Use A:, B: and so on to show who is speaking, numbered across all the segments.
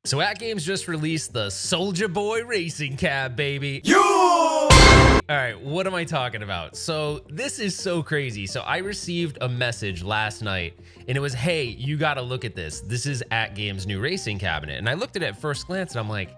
A: So AtGames just released the Soulja Boy racing cab, baby.
B: Yo!
A: All right, what am I talking about? So this is so crazy. So I received a message last night and it was, hey, you got to look at this. This is AtGames' new racing cabinet. And I looked at it at first glance and I'm like,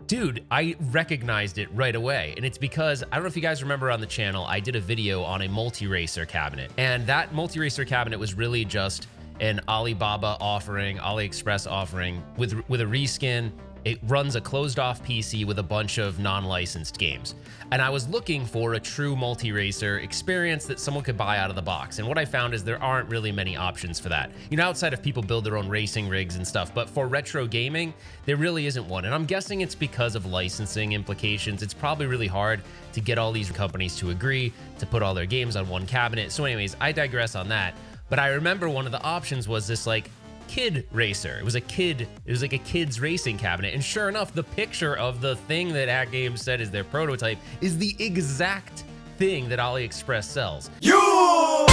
A: dude, I recognized it right away. And it's because, I don't know if you guys remember on the channel, I did a video on a multi-racer cabinet. And that multi-racer cabinet was really just an Alibaba offering, AliExpress offering with a reskin. It runs a closed off PC with a bunch of non-licensed games. And I was looking for a true multi-racer experience that someone could buy out of the box. And what I found is there aren't really many options for that. You know, outside of people build their own racing rigs and stuff, but for retro gaming, there really isn't one. And I'm guessing it's because of licensing implications. It's probably really hard to get all these companies to agree to put all their games on one cabinet. So anyways, I digress on that. But I remember one of the options was this like kid racer. It was like a kid's racing cabinet. And sure enough, the picture of the thing that AtGames said is their prototype is the exact thing that AliExpress sells.
B: Yo!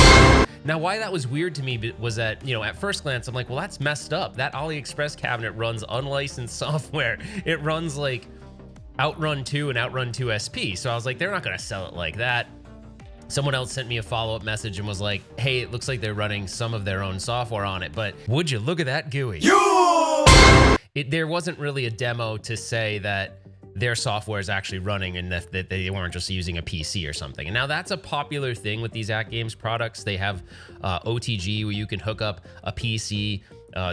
A: Now, why that was weird to me was that, you know, at first glance, I'm like, well, that's messed up. That AliExpress cabinet runs unlicensed software. It runs like Outrun 2 and Outrun 2 SP. So I was like, they're not going to sell it like that. Someone else sent me a follow-up message and was like, hey, it looks like they're running some of their own software on it, but would you look at that GUI?
B: Yo!
A: There wasn't really a demo to say that their software is actually running and that they weren't just using a PC or something. And now that's a popular thing with these AtGames products. They have OTG where you can hook up a PC.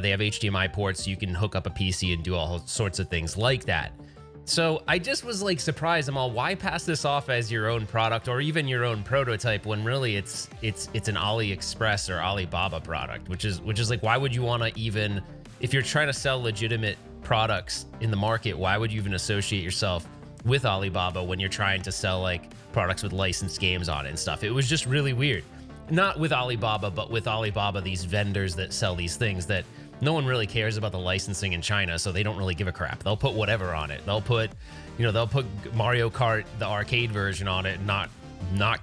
A: They have HDMI ports so you can hook up a PC and do all sorts of things like that. So I just was like surprised. I'm all, why pass this off as your own product or even your own prototype when really it's an AliExpress or Alibaba product, which is like, why would you want to even, if you're trying to sell legitimate products in the market, why would you even associate yourself with Alibaba when you're trying to sell like products with licensed games on it and stuff? It was just really weird. Not with Alibaba, but with Alibaba, these vendors that sell these things that no one really cares about the licensing in China, so they don't really give a crap. They'll put whatever on it. They'll put, you know, they'll put Mario Kart, the arcade version on it, and not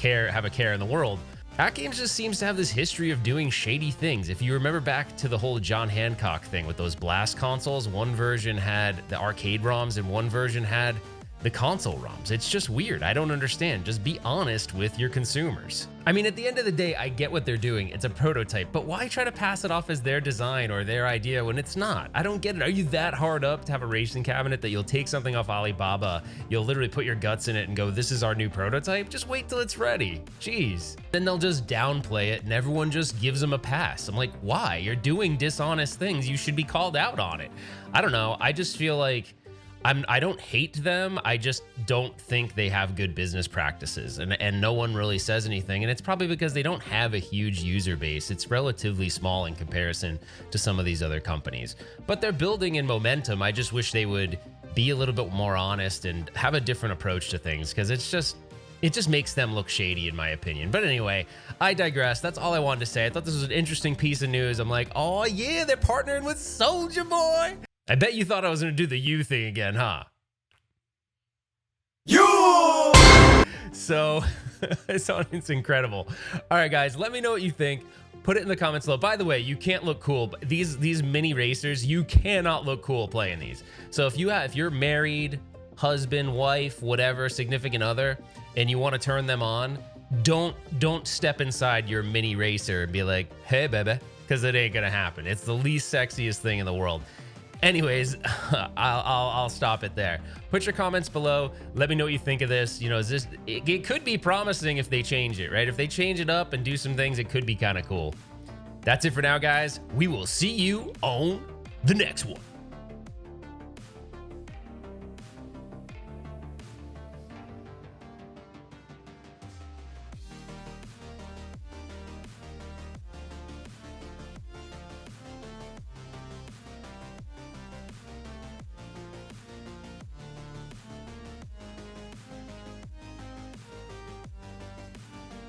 A: have a care in the world. AtGames just seems to have this history of doing shady things. If you remember back to the whole John Hancock thing with those blast consoles, one version had the arcade ROMs and one version had the console ROMs. It's just weird. I don't understand. Just be honest with your consumers. I mean, at the end of the day, I get what they're doing. It's a prototype, but why try to pass it off as their design or their idea when it's not? I don't get it. Are you that hard up to have a racing cabinet that you'll take something off Alibaba, you'll literally put your guts in it and go, this is our new prototype? Just wait till it's ready. Jeez. Then they'll just downplay it and everyone just gives them a pass. I'm like, why? You're doing dishonest things. You should be called out on it. I don't know. I just feel like I don't hate them. I just don't think they have good business practices and no one really says anything. And it's probably because they don't have a huge user base. It's relatively small in comparison to some of these other companies, but they're building in momentum. I just wish they would be a little bit more honest and have a different approach to things because it just makes them look shady in my opinion. But anyway, I digress. That's all I wanted to say. I thought this was an interesting piece of news. I'm like, oh yeah, they're partnering with Soulja Boy. I bet you thought I was going to do the you thing again, huh?
B: Yo!
A: So it's incredible. All right, guys, let me know what you think. Put it in the comments below. By the way, you can't look cool. These mini racers, you cannot look cool playing these. So if you're married, husband, wife, whatever, significant other, and you want to turn them on, don't step inside your mini racer and be like, hey, baby, because it ain't going to happen. It's the least sexiest thing in the world. Anyways, I'll stop it there. Put your comments below. Let me know what you think of this. You know, it could be promising if they change it, right? If they change it up and do some things, it could be kind of cool. That's it for now, guys. We will see you on the next one.